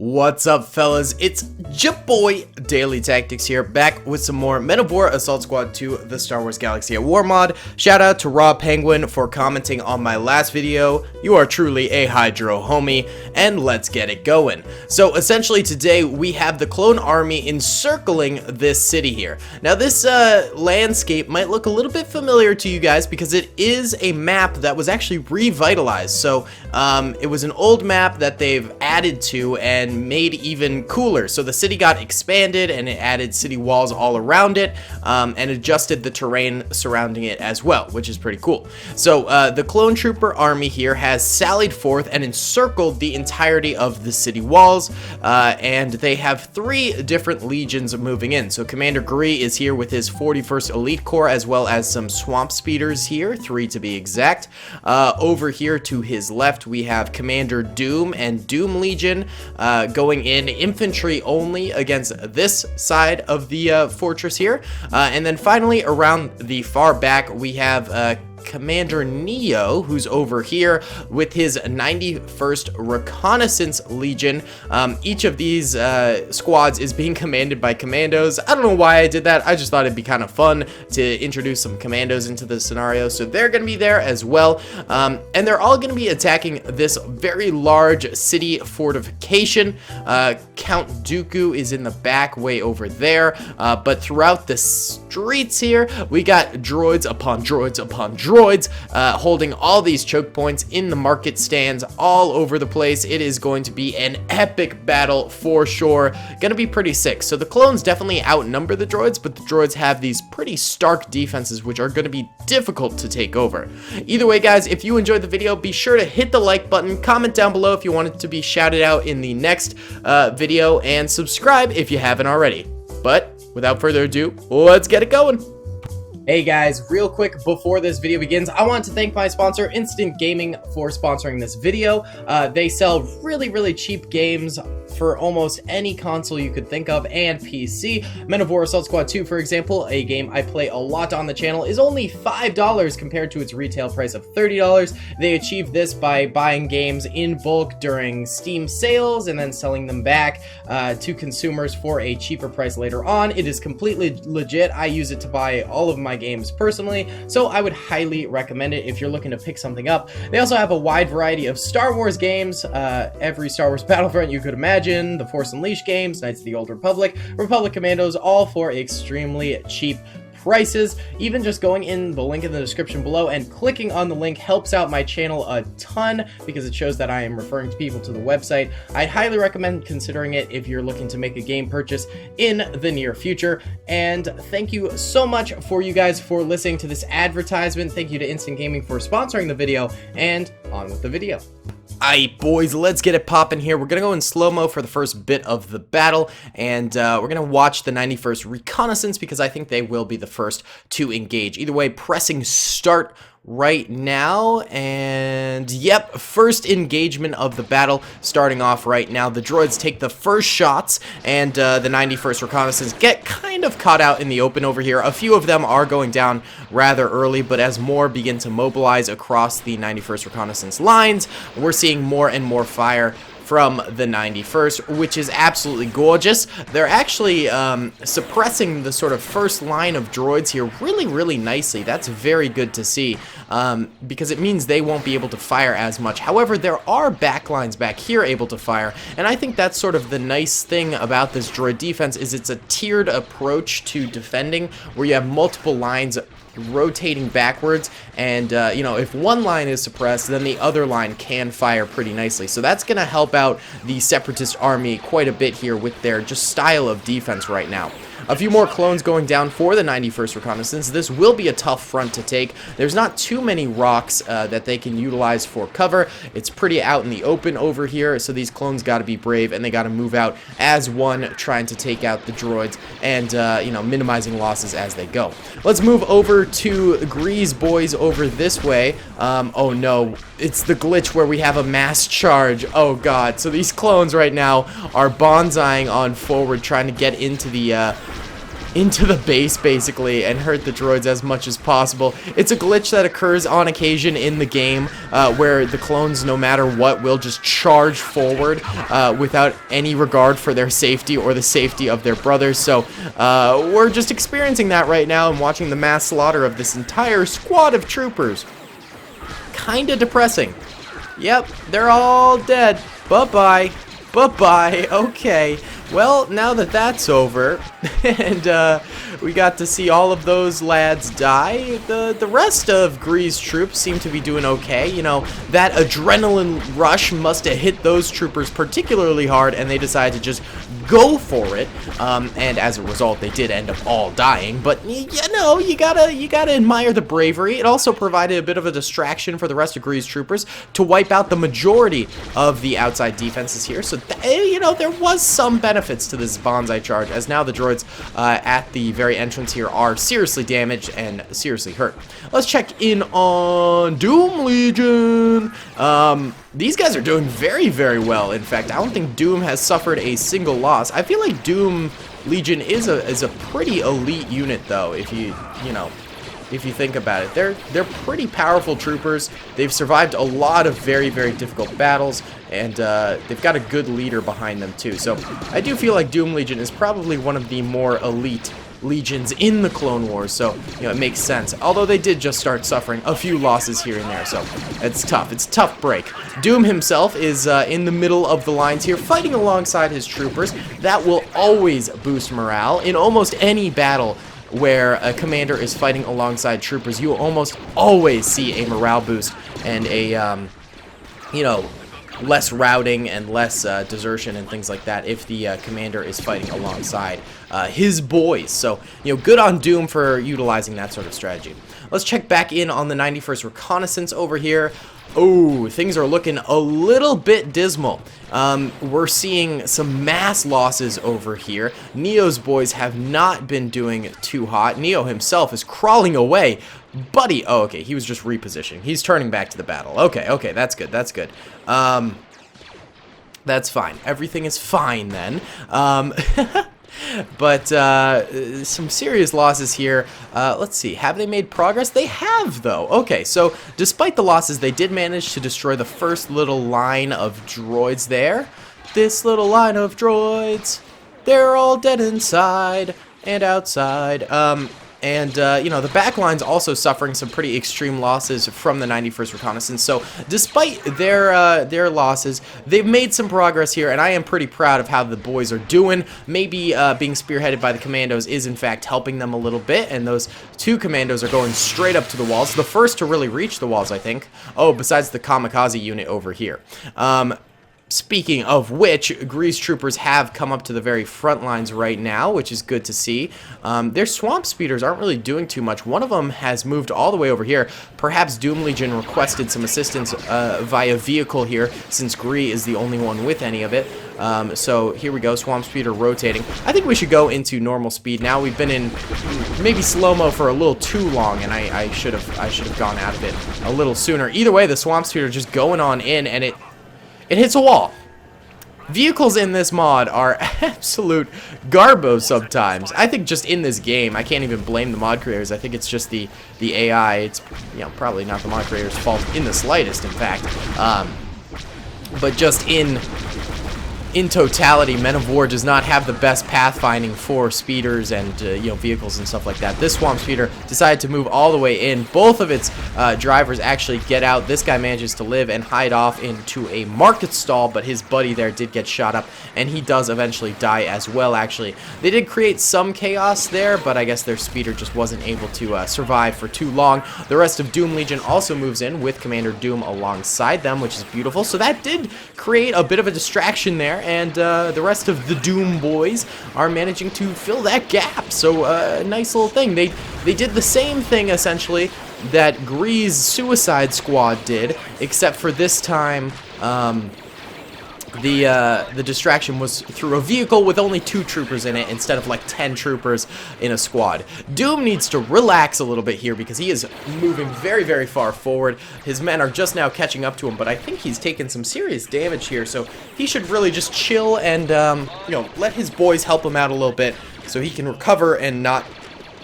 What's up, fellas? It's your boy Daily Tactics here, back with some more Men of War Assault Squad 2 the Star Wars Galaxy at War mod. Shout out to Raw Penguin for commenting on my last video. You are truly a Hydro homie, and let's get it going. So essentially today we have the clone army encircling this city here. Now this landscape might look a little bit familiar to you guys because it is a map that was actually revitalized. So it was an old map that they've added to and made even cooler. So the city got expanded and it added city walls all around it and adjusted the terrain surrounding it as well, which is pretty cool. So the clone trooper army here has sallied forth and encircled the entirety of the city walls, and they have 3 different legions moving in. So Commander Gree is here with his 41st Elite Corps, as well as some swamp speeders here, 3 to be exact. Over here to his left we have Commander Doom and Doom Legion going in infantry only against this side of the fortress here. And then finally around the far back we have Commander Neyo, who's over here with his 91st Reconnaissance Legion. Each of these squads is being commanded by commandos. I don't know why I did that. I just thought it'd be kind of fun to introduce some commandos into the scenario. So they're going to be there as well. And they're all going to be attacking this very large city fortification. Count Dooku is in the back way over there. But throughout the streets here, we got droids upon droids upon droids holding all these choke points in the market stands all over the place. It is going to be an epic battle for sure. Gonna be pretty sick. So the clones definitely outnumber the droids, but the droids have these pretty stark defenses which are going to be difficult to take over. Either way, guys, if you enjoyed the video, be sure to hit the like button, comment down below if you want it to be shouted out in the next video, and subscribe if you haven't already. But without further ado, let's get it going. Hey guys, real quick before this video begins, I want to thank my sponsor, Instant Gaming, for sponsoring this video. They sell really cheap games for almost any console you could think of and PC. Men of War Assault Squad 2, for example, a game I play a lot on the channel, is only $5 compared to its retail price of $30. They achieve this by buying games in bulk during Steam sales and then selling them back to consumers for a cheaper price later on. It is completely legit. I use it to buy all of my games personally, so I would highly recommend it if you're looking to pick something up. They also have a wide variety of Star Wars games, every Star Wars Battlefront you could imagine, the Force Unleashed games, Knights of the Old Republic, Republic Commandos, all for extremely cheap prices. Even just going in the link in the description below and clicking on the link helps out my channel a ton because it shows that I am referring to people to the website. I'd highly recommend considering it if you're looking to make a game purchase in the near future. And thank you so much for you guys for listening to this advertisement. Thank you to Instant Gaming for sponsoring the video, and on with the video. Alright, boys, let's get it popping here. We're gonna go in slow-mo for the first bit of the battle, and we're gonna watch the 91st Reconnaissance because I think they will be the first to engage. Either way, pressing start right now, and yep, first engagement of the battle starting off right now. The droids take the first shots, and the 91st Reconnaissance get kind of caught out in the open over here. A few of them are going down rather early, but as more begin to mobilize across the 91st Reconnaissance lines, we're seeing more and more fire from the 91st, which is absolutely gorgeous. They're actually suppressing the sort of first line of droids here really nicely. That's very good to see because it means they won't be able to fire as much. However, there are backlines back here able to fire, and I think that's sort of the nice thing about this droid defense is it's a tiered approach to defending where you have multiple lines rotating backwards, and you know, if one line is suppressed, then the other line can fire pretty nicely. So that's gonna help out the Separatist army quite a bit here with their just style of defense right now. A few more clones going down for the 91st Reconnaissance. This will be a tough front to take. There's not too many rocks that they can utilize for cover. It's pretty out in the open over here, so these clones got to be brave, and they got to move out as one, trying to take out the droids and, you know, minimizing losses as they go. Let's move over to Gree's boys over this way. Oh no, it's the glitch where we have a mass charge. Oh god, so these clones right now are bonsaiing on forward, trying to get into the into the base basically and hurt the droids as much as possible. It's a glitch that occurs on occasion in the game where the clones, no matter what, will just charge forward without any regard for their safety or the safety of their brothers. So we're just experiencing that right now and watching the mass slaughter of this entire squad of troopers. Kinda depressing. Yep, they're all dead. Bye-bye. Bye-bye. Okay. Well, now that that's over, and we got to see all of those lads die, the rest of Gree's troops seem to be doing okay. You know, that adrenaline rush must have hit those troopers particularly hard, and they decided to just go for it. And as a result, they did end up all dying. But you know, you gotta admire the bravery. It also provided a bit of a distraction for the rest of Gree's troopers to wipe out the majority of the outside defenses here. So you know, there was some benefits to this bonsai charge, as now the droids at the very entrance here are seriously damaged and seriously hurt. Let's check in on Doom Legion. These guys are doing very, very well. In fact, I don't think Doom has suffered a single loss. I feel like Doom Legion is a pretty elite unit, though. If you think about it, they're pretty powerful troopers. They've survived a lot of very, very difficult battles, and they've got a good leader behind them too. So I do feel like Doom Legion is probably one of the more elite legions in the Clone Wars, so you know, it makes sense. Although they did just start suffering a few losses here and there, so it's tough. It's a tough break. Doom himself is in the middle of the lines here, fighting alongside his troopers. That will always boost morale in almost any battle where a commander is fighting alongside troopers. You will almost always see a morale boost and a you know, less routing and less desertion and things like that if the commander is fighting alongside his boys. So, you know, good on Doom for utilizing that sort of strategy. Let's check back in on the 91st Reconnaissance over here. Oh, things are looking a little bit dismal. We're seeing some mass losses over here. Neyo's boys have not been doing too hot. Neyo himself is crawling away. Buddy, oh, okay, he was just repositioning. He's turning back to the battle. Okay, okay, that's good, that's good. That's fine. Everything is fine then. But some serious losses here. Let's see. Have they made progress? They have, though. Okay, so despite the losses, they did manage to destroy the first little line of droids there. This little line of droids, they're all dead inside and outside. You know, the backline's also suffering some pretty extreme losses from the 91st Reconnaissance. So, despite their losses, they've made some progress here, and I am pretty proud of how the boys are doing. Maybe being spearheaded by the commandos is, in fact, helping them a little bit, and those two commandos are going straight up to the walls. The first to really reach the walls, I think. Oh, besides the kamikaze unit over here. Speaking of which, Grease troopers have come up to the very front lines right now, which is good to see. Their swamp speeders aren't really doing too much. One of them has moved all the way over here. Perhaps Doom Legion requested some assistance via vehicle here, since Gree is the only one with any of it. So here we go, swamp speeder rotating. I think we should go into normal speed now. We've been in maybe slow-mo for a little too long, and I should have gone out of it a little sooner. Either way, the swamp speeder just going on in, and it hits a wall. Vehicles in this mod are absolute garbo sometimes. I think just in this game, I can't even blame the mod creators. I think it's just the AI. It's, you know, probably not the mod creators' fault in the slightest, in fact. But just in totality, Men of War does not have the best pathfinding for speeders and you know, vehicles and stuff like that. This swamp speeder decided to move all the way in. Both of its drivers actually get out. This guy manages to live and hide off into a market stall, but his buddy there did get shot up, and he does eventually die as well, actually. They did create some chaos there, but I guess their speeder just wasn't able to survive for too long. The rest of Doom Legion also moves in with Commander Doom alongside them, which is beautiful. So that did create a bit of a distraction there, and the rest of the Doom boys are managing to fill that gap. So a nice little thing. They did the same thing essentially that Gree's Suicide Squad did, except for this time the distraction was through a vehicle with only 2 troopers in it instead of like 10 troopers in a squad. Doom needs to relax a little bit here because he is moving very, very far forward. His men are just now catching up to him, but I think he's taken some serious damage here, so he should really just chill and you know, let his boys help him out a little bit. so he can recover and not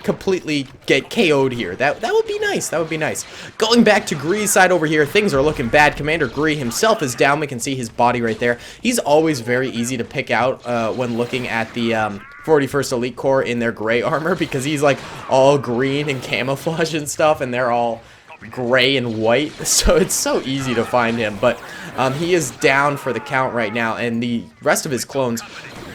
completely get KO'd here. That would be nice. That would be nice. Going back to Gree's side over here, things are looking bad. Commander Gree himself is down. We can see his body right there. He's always very easy to pick out when looking at the 41st Elite Corps in their gray armor, because he's like all green and camouflage and stuff, and they're all gray and white, so it's so easy to find him. But he is down for the count right now, and the rest of his clones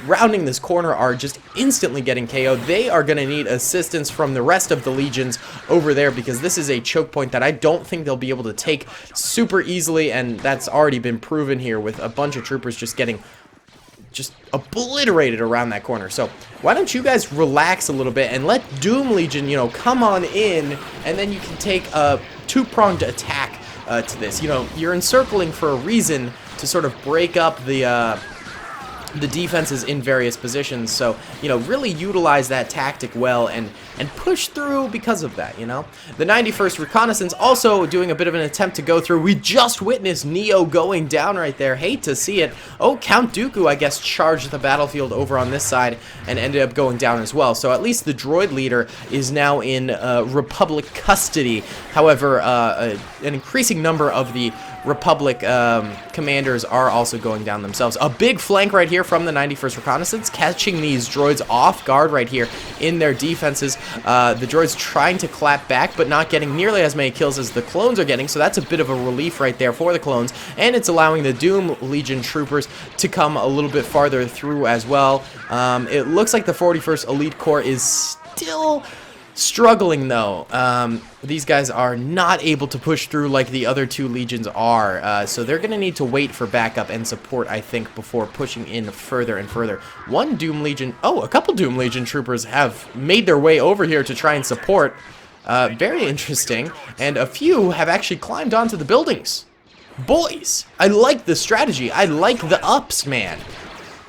rounding this corner are just instantly getting KO'd. They are going to need assistance from the rest of the legions over there, because this is a choke point that I don't think they'll be able to take super easily, and that's already been proven here with a bunch of troopers just getting obliterated around that corner. So why don't you guys relax a little bit and let Doom Legion, you know, come on in, and then you can take a two-pronged attack to this. You know, you're encircling for a reason, to sort of break up the defenses in various positions, so, you know, really utilize that tactic well and push through because of that, you know. The 91st Reconnaissance also doing a bit of an attempt to go through. We just witnessed Neyo going down right there. Hate to see it. Oh, Count Dooku, I guess, charged the battlefield over on this side and ended up going down as well. So at least the droid leader is now in Republic custody. However, an increasing number of the Republic commanders are also going down themselves. A big flank right here from the 91st Reconnaissance, catching these droids off guard right here in their defenses. The droids trying to clap back, but not getting nearly as many kills as the clones are getting, so that's a bit of a relief right there for the clones, and it's allowing the Doom Legion troopers to come a little bit farther through as well. It looks like the 41st Elite Corps is still struggling, though. These guys are not able to push through like the other two legions are, so they're going to need to wait for backup and support, I think, before pushing in further and further. One Doom Legion, a couple Doom Legion troopers have made their way over here to try and support. Very interesting, and a few have actually climbed onto the buildings. Boys, I like the strategy. I like the ups, man.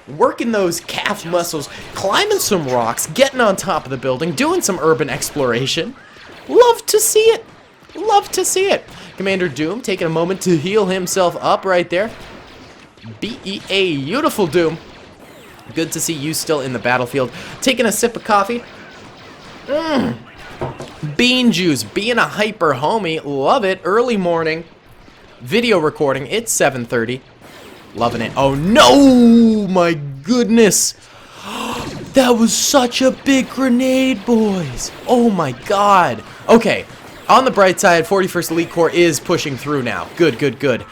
Working those calf muscles, climbing some rocks, getting on top of the building, doing some urban exploration. Love to see it. Love to see it. Commander Doom taking a moment to heal himself up right there. Beautiful, Doom. Good to see you still in the battlefield. Taking a sip of coffee. Bean juice, being a hyper homie. Love it. Early morning. Video recording. It's 7:30. Loving it. Oh no, my goodness. That was such a big grenade, boys. Oh my god. Okay, on the bright side, 41st Elite Corps is pushing through now. Good, good, good.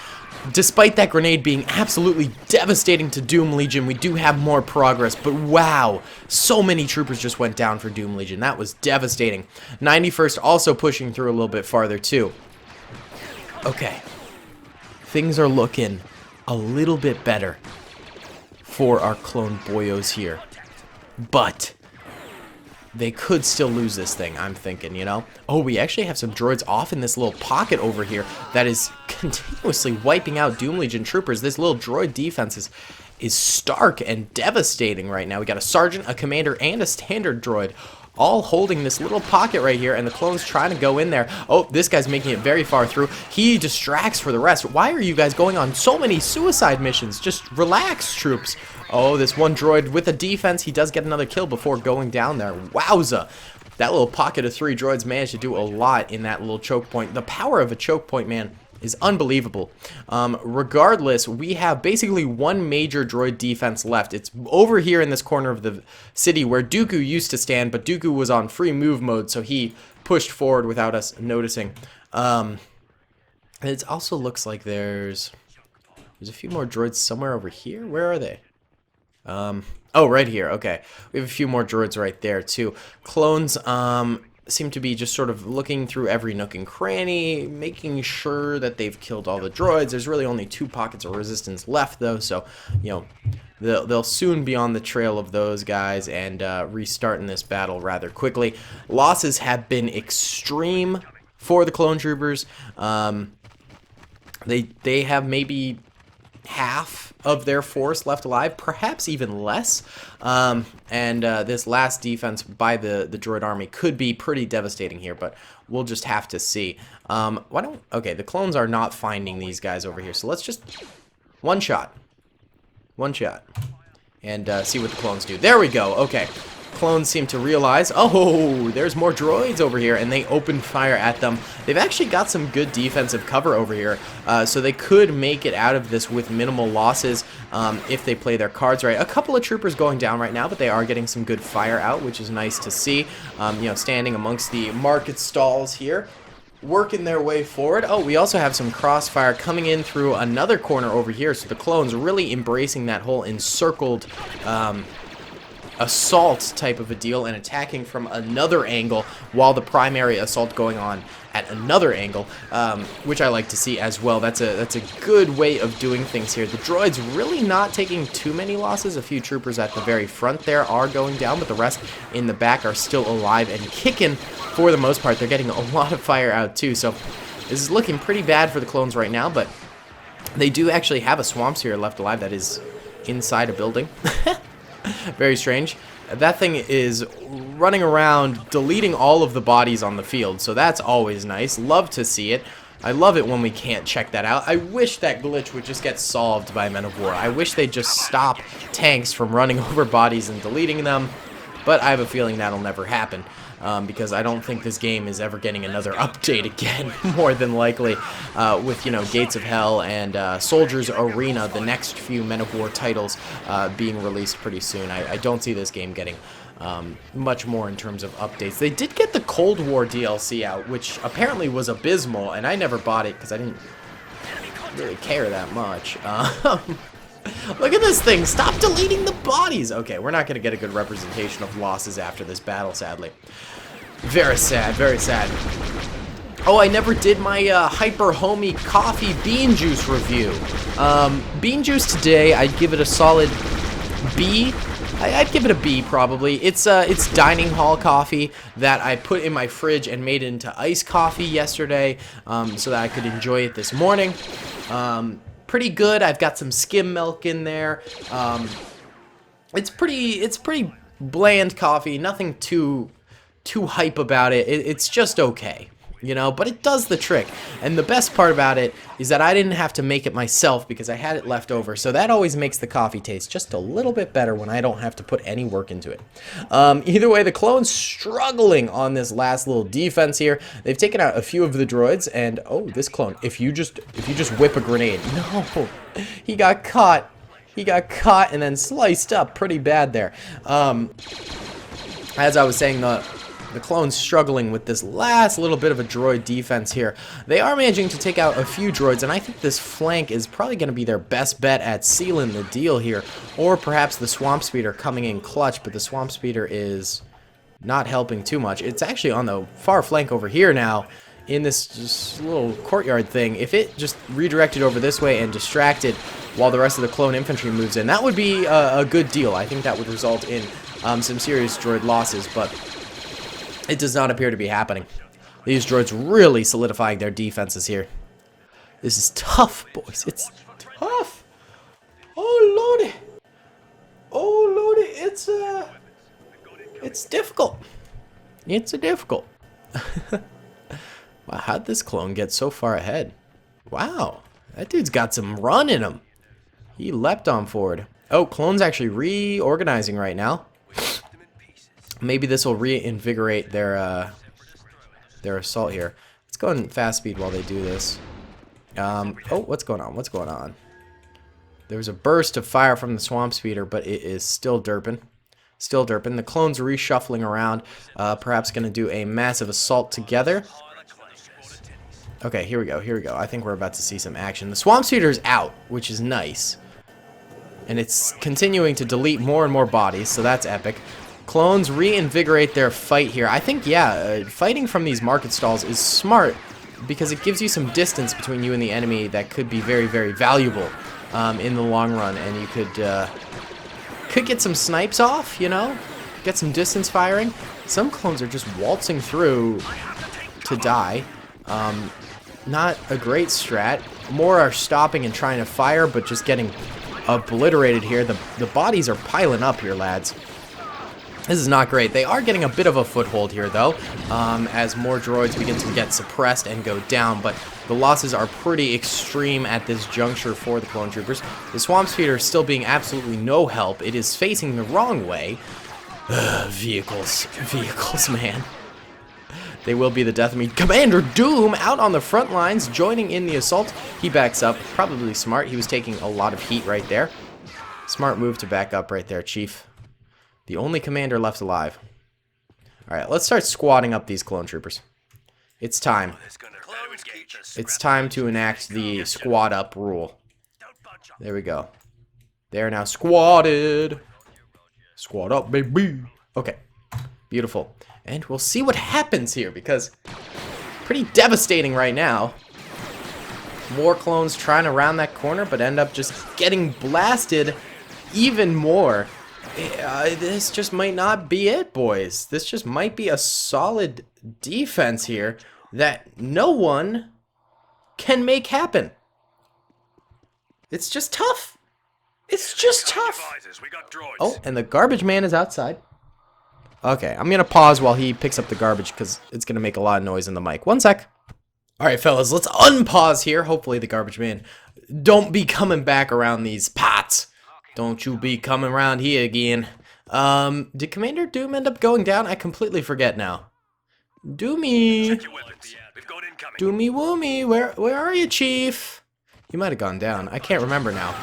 Despite that grenade being absolutely devastating to Doom Legion, we do have more progress, but wow, so many troopers just went down for Doom Legion. That was devastating. 91st also pushing through a little bit farther too. Okay, things are looking a little bit better for our clone boyos here, but they could still lose this thing, I'm thinking, you know. Oh, we actually have some droids off in this little pocket over here that is continuously wiping out Doom Legion troopers. This little droid defense is stark and devastating right now. We got a sergeant, a commander, and a standard droid all holding this little pocket right here, and the clone's trying to go in there. Oh, this guy's making it very far through. He distracts for the rest. Why are you guys going on so many suicide missions? Just relax, troops. Oh, this one droid with a defense. He does get another kill before going down there. Wowza. That little pocket of 3 droids managed to do a lot in that little choke point. The power of a choke point, man, is unbelievable. Regardless, we have basically one major droid defense left. It's over here in this corner of the city where Dooku used to stand, but Dooku was on free move mode, so he pushed forward without us noticing. It also looks like there's a few more droids somewhere over here. Where are they? Oh, right here. Okay. We have a few more droids right there, too. Clones, seem to be just sort of looking through every nook and cranny, making sure that they've killed all the droids. There's really only 2 pockets of resistance left, though, so, you know, they'll soon be on the trail of those guys and restarting this battle rather quickly. Losses have been extreme for the clone troopers. They have maybe half of their force left alive, perhaps even less, and this last defense by the droid army could be pretty devastating here, but we'll just have to see. Okay, the clones are not finding these guys over here, so let's just one shot and see what the clones do. There we go. Okay, clones seem to realize, oh, there's more droids over here, and they open fire at them. They've actually got some good defensive cover over here, so they could make it out of this with minimal losses if they play their cards right. A couple of troopers going down right now, but they are getting some good fire out, which is nice to see. You know, standing amongst the market stalls here, working their way forward. Oh, we also have some crossfire coming in through another corner over here, so the clones really embracing that whole encircled assault type of a deal and attacking from another angle while the primary assault going on at another angle, which I like to see as well. That's a good way of doing things here. The droids really not taking too many losses. A few troopers at the very front there are going down, but the rest in the back are still alive and kicking for the most part. They're getting a lot of fire out too, so this is looking pretty bad for the clones right now, but they do actually have a swamp sphere left alive that is inside a building. Very strange. That thing is running around deleting all of the bodies on the field, so that's always nice. Love to see it. I love it when we can't check that out. I wish that glitch would just get solved by Men of War. I wish they'd just stop tanks from running over bodies and deleting them, but I have a feeling that'll never happen. Because I don't think this game is ever getting another update again, more than likely, with, you know, Gates of Hell and Soldiers Arena, the next few Men of War titles being released pretty soon. I don't see this game getting much more in terms of updates. They did get the Cold War DLC out, which apparently was abysmal, and I never bought it because I didn't really care that much. Look at this thing. Stop deleting the bodies. Okay, we're not going to get a good representation of losses after this battle, sadly. Very sad, very sad. Oh, I never did my Hyper Homey Coffee Bean Juice review. Bean Juice today, I'd give it a solid B. I'd give it a B, probably. It's dining hall coffee that I put in my fridge and made into iced coffee yesterday so that I could enjoy it this morning. Pretty good. I've got some skim milk in there. It's pretty bland coffee. Nothing too hype about it. It's just okay, you know, but it does the trick. And the best part about it is that I didn't have to make it myself because I had it left over. So that always makes the coffee taste just a little bit better when I don't have to put any work into it. Either way, the clone's struggling on this last little defense here. They've taken out a few of the droids, and oh, this clone, if you just whip a grenade. No, he got caught. He got caught and then sliced up pretty bad there. As I was saying, the clone's struggling with this last little bit of a droid defense here. They are managing to take out a few droids, and I think this flank is probably going to be their best bet at sealing the deal here. Or perhaps the Swamp Speeder coming in clutch, but the Swamp Speeder is not helping too much. It's actually on the far flank over here now in this just little courtyard thing. If it just redirected over this way and distracted while the rest of the clone infantry moves in, that would be a good deal. I think that would result in some serious droid losses, but it does not appear to be happening. These droids really solidifying their defenses here. This is tough, boys. It's tough. Oh, lordy. Oh, lordy. It's difficult. It's difficult. Wow, how'd this clone get so far ahead? Wow, that dude's got some run in him. He leapt on forward. Oh, clone's actually reorganizing right now. Maybe this will reinvigorate their assault here. Let's go in fast speed while they do this. Oh, what's going on? What's going on? There's a burst of fire from the Swamp Speeder, but it is still derping. Still derping. The clones are reshuffling around. Perhaps going to do a massive assault together. Okay, here we go. Here we go. I think we're about to see some action. The Swamp Speeder's out, which is nice. And it's continuing to delete more and more bodies, so that's epic. Clones reinvigorate their fight here. I think, yeah, fighting from these market stalls is smart because it gives you some distance between you and the enemy that could be very, very valuable in the long run. And you could get some snipes off, you know, get some distance firing. Some clones are just waltzing through to die. Not a great strat. More are stopping and trying to fire, but just getting obliterated here. The bodies are piling up here, lads. This is not great. They are getting a bit of a foothold here, though, as more droids begin to get suppressed and go down, but the losses are pretty extreme at this juncture for the clone troopers. The Swamp Speeder is still being absolutely no help. It is facing the wrong way. Vehicles, man. They will be the death of me. Commander Doom out on the front lines, joining in the assault. He backs up. Probably smart. He was taking a lot of heat right there. Smart move to back up right there, Chief. The only commander left alive. Alright, let's start squatting up these clone troopers. It's time. It's time to enact the squad up rule. There we go. They are now squatted. Squad up, baby. Okay. Beautiful. And we'll see what happens here, because pretty devastating right now. More clones trying to round that corner, but end up just getting blasted even more. This just might not be it, boys. This just might be a solid defense here that no one can make happen. It's just tough. It's just tough. Oh, and the garbage man is outside. Okay, I'm gonna pause while he picks up the garbage because it's gonna make a lot of noise in the mic. One sec. Alright, fellas, let's unpause here. Hopefully the garbage man don't be coming back around these pots. Don't you be coming around here again. Did Commander Doom end up going down? I completely forget now. Doomy. Doomy woomy. Where are you, Chief? He might have gone down. I can't remember now.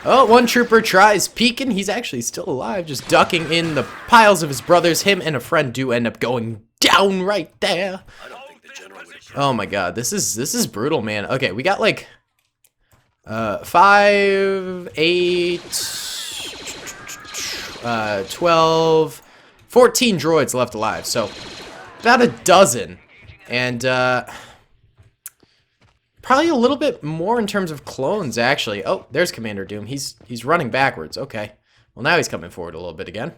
Oh, one trooper tries peeking. He's actually still alive, just ducking in the piles of his brothers. Him and a friend do end up going down right there. Oh my god, this is brutal, man. Okay, we got like 5, 8, 12, 14 droids left alive. So about a dozen. And probably a little bit more in terms of clones, actually. Oh, there's Commander Doom. He's running backwards. Okay. Well, now he's coming forward a little bit again.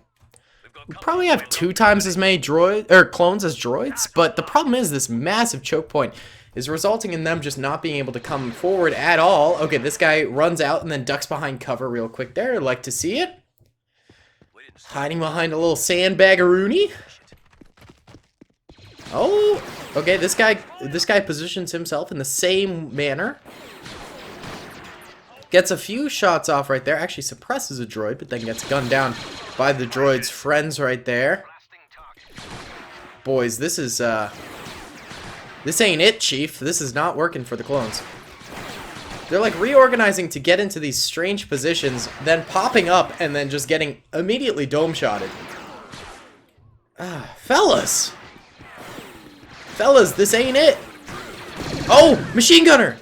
We probably have 2 times as many clones as droids, but the problem is this massive choke point is resulting in them just not being able to come forward at all. Okay, this guy runs out and then ducks behind cover real quick there. I'd like to see it. Hiding behind a little sandbaggeroony. Oh, okay, this guy positions himself in the same manner. Gets a few shots off right there. Actually suppresses a droid, but then gets gunned down by the droid's friends right there. Boys, this ain't it, Chief. This is not working for the clones. They're like reorganizing to get into these strange positions, then popping up and then just getting immediately dome-shotted. Fellas! Fellas, this ain't it! Oh! Machine gunner!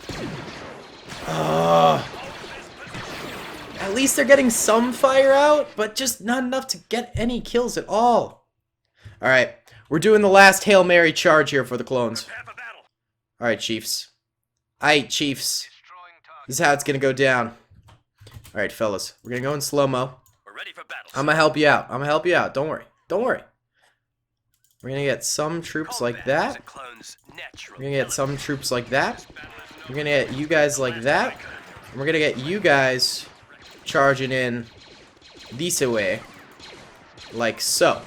At least they're getting some fire out, but just not enough to get any kills at all. Alright, we're doing the last Hail Mary charge here for the clones. Alright, Chiefs. Aight, Chiefs. This is how it's gonna go down. Alright, fellas. We're gonna go in slow-mo. I'm gonna help you out. I'm gonna help you out. Don't worry. Don't worry. We're gonna get some troops like that. We're gonna get some troops like that. We're gonna get you guys like that. And we're gonna get you guys charging in this way. Like so.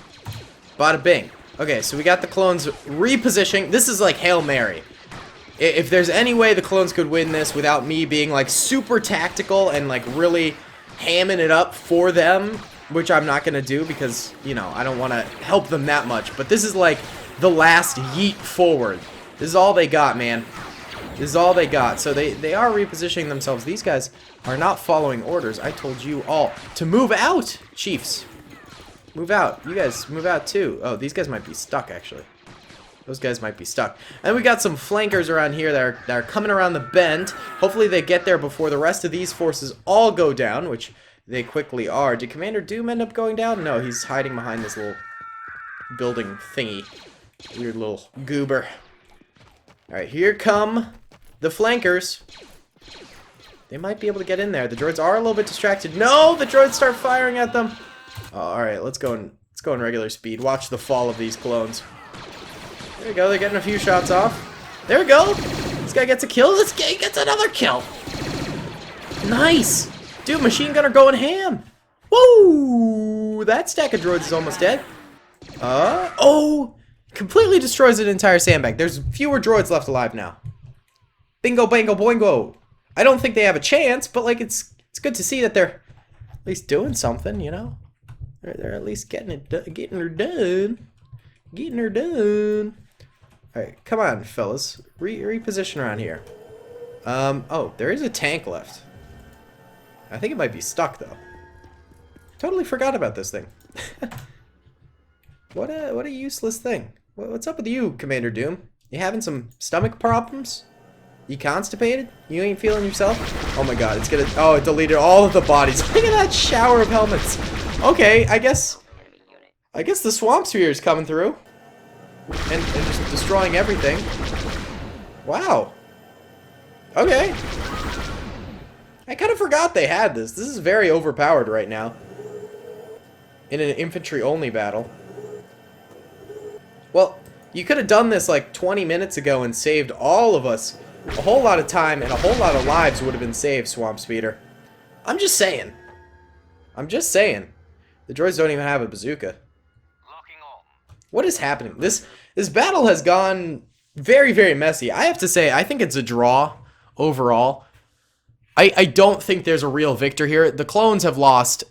Bada bing. Okay, so we got the clones repositioning. This is like Hail Mary. If there's any way the clones could win this without me being like super tactical and like really hamming it up for them, which I'm not gonna do because, you know, I don't want to help them that much, but this is like the last yeet forward. This is all they got, man. This is all they got. So they are repositioning themselves. These guys are not following orders. I told you all to move out, Chiefs. Move out. You guys move out too. Oh, these guys might be stuck, actually. Those guys might be stuck. And we got some flankers around here that are coming around the bend. Hopefully they get there before the rest of these forces all go down, which they quickly are. Did Commander Doom end up going down? No, he's hiding behind this little building thingy. Weird little goober. Alright, here come the flankers. They might be able to get in there. The droids are a little bit distracted. No, the droids start firing at them. Oh, alright, let's go in regular speed. Watch the fall of these clones. There we go, they're getting a few shots off. There we go! This guy gets a kill, this guy gets another kill! Nice! Dude, machine gunner going ham! Woo! That stack of droids is almost dead. Oh! Completely destroys an entire sandbag. There's fewer droids left alive now. Bingo, bango, boingo! I don't think they have a chance, but like it's good to see that they're at least doing something, you know? They're at least getting her done. Getting her done. Alright, come on, fellas. Reposition around here. Oh, there is a tank left. I think it might be stuck, though. Totally forgot about this thing. What a useless thing. What's up with you, Commander Doom? You having some stomach problems? You constipated? You ain't feeling yourself? Oh my god, it's gonna... Oh, it deleted all of the bodies. Look at that shower of helmets. Okay, I guess the swamp sphere is coming through. And just destroying everything. Wow. Okay. I kind of forgot they had this. This is very overpowered right now. In an infantry-only battle. Well, you could have done this like 20 minutes ago and saved all of us a whole lot of time, and a whole lot of lives would have been saved, Swamp Speeder. I'm just saying. I'm just saying. The droids don't even have a bazooka. What is happening? This battle has gone very, very messy. I have to say, I think it's a draw overall. I don't think there's a real victor here. The clones have lost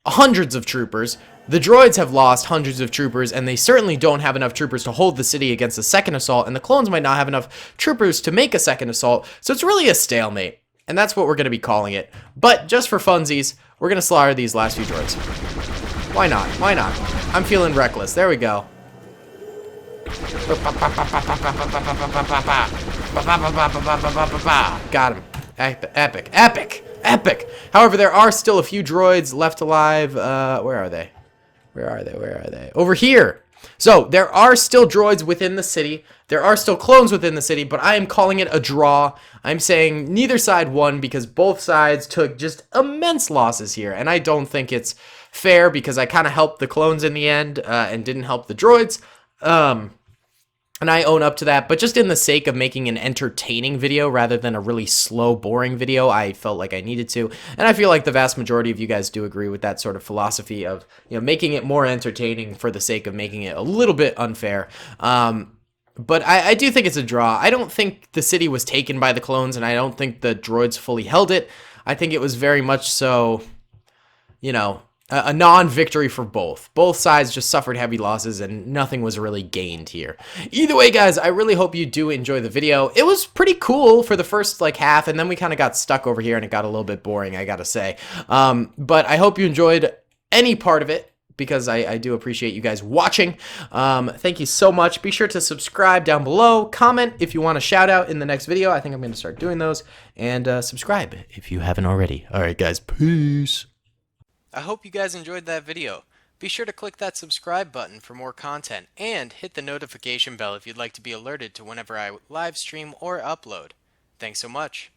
hundreds of troopers. The droids have lost hundreds of troopers, and they certainly don't have enough troopers to hold the city against a second assault, and the clones might not have enough troopers to make a second assault, so it's really a stalemate, and that's what we're going to be calling it. But just for funsies, we're going to slaughter these last few droids. Why not? Why not? I'm feeling reckless. There we go. Got him. Epic. Epic. Epic. However, there are still a few droids left alive. Where are they? Where are they? Where are they? Over here. So, there are still droids within the city. There are still clones within the city, but I am calling it a draw. I'm saying neither side won because both sides took just immense losses here, and I don't think it's fair because I kind of helped the clones in the end and didn't help the droids. And I own up to that, but just in the sake of making an entertaining video rather than a really slow, boring video, I felt like I needed to. And I feel like the vast majority of you guys do agree with that sort of philosophy of, you know, making it more entertaining for the sake of making it a little bit unfair. But I do think it's a draw. I don't think the city was taken by the clones, and I don't think the droids fully held it. I think it was very much so, you know, a non-victory for both. Both sides just suffered heavy losses and nothing was really gained here. Either way, guys, I really hope you do enjoy the video. It was pretty cool for the first like half, and then we kind of got stuck over here and it got a little bit boring, I gotta say. But I hope you enjoyed any part of it, because I do appreciate you guys watching. Thank you so much. Be sure to subscribe down below. Comment if you want a shout out in the next video. I think I'm going to start doing those. And subscribe if you haven't already. All right, guys. Peace. I hope you guys enjoyed that video. Be sure to click that subscribe button for more content, and hit the notification bell if you'd like to be alerted to whenever I live stream or upload. Thanks so much.